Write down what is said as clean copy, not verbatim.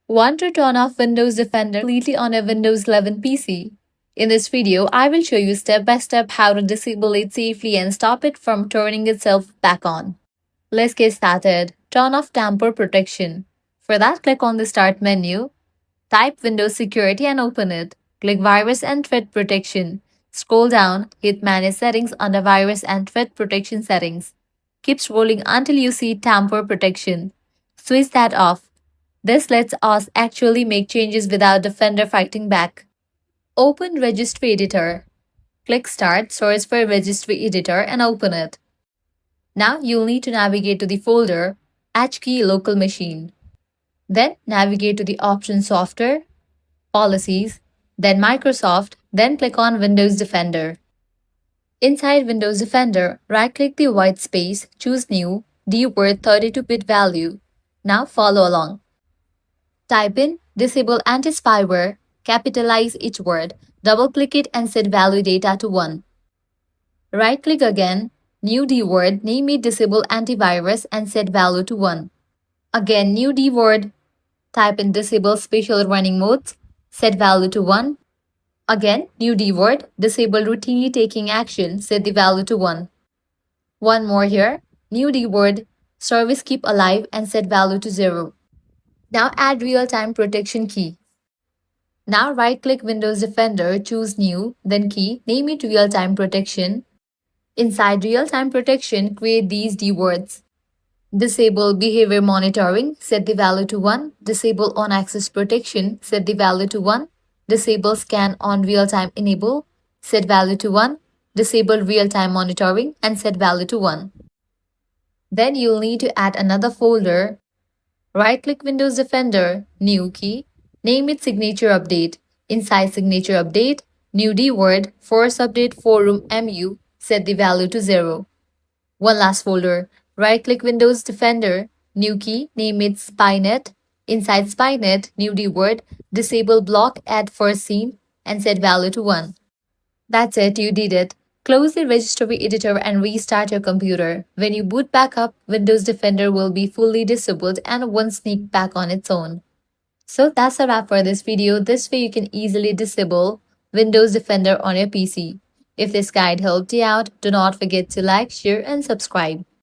Want to turn off Windows Defender completely on a Windows 11 PC? In this video, I will show you step by step how to disable it safely and stop it from turning itself back on. Let's get started. Turn off tamper protection. For that, click on the Start menu, type Windows Security and open it. Click Virus and Threat Protection. Scroll down, hit Manage Settings under Virus and Threat Protection Settings. Keep scrolling until you see Tamper Protection. Switch that off. This lets us actually make changes without Defender fighting back. Open Registry Editor. Click Start, search for Registry Editor and open it. Now you'll need to navigate to the folder HKey Local Machine. Then navigate to the option Software, Policies, then Microsoft, then click on Windows Defender. Inside Windows Defender, right-click the white space, choose New, dword 32-bit value. Now follow along. Type in Disable Anti-Spyware, capitalize each word, double-click it and set value data to 1. Right-click again, New dword, name it Disable Antivirus and set value to 1. Again, new dword, type in Disable Special Running Modes, set value to 1. Again, new dword, Disable Routinely Taking Action, set the value to 1. One more here, new dword, Service Keep Alive and set value to 0. Now add real-time protection key. Now right-click Windows Defender, choose New, then Key, name it Real-Time Protection. Inside Real-Time Protection, create these dwords. Disable Behavior Monitoring, set the value to 1. Disable On-Access Protection, set the value to 1. Disable Scan on Real-Time Enable, set value to 1. Disable Real-Time Monitoring and set value to 1. Then you'll need to add another folder. Right-click Windows Defender, New Key, name it Signature Update. Inside Signature Update, new dword, Force Update Forum MU, set the value to 0. One last folder. Right-click Windows Defender, New Key, name it Spynet. Inside Spynet, new dword, Disable Block at First Seen and set value to 1. That's it, you did it. Close the registry editor and restart your computer. When you boot back up, Windows Defender will be fully disabled and won't sneak back on its own. So that's a wrap for this video. This way you can easily disable Windows Defender on your PC. If this guide helped you out, do not forget to like, share and subscribe.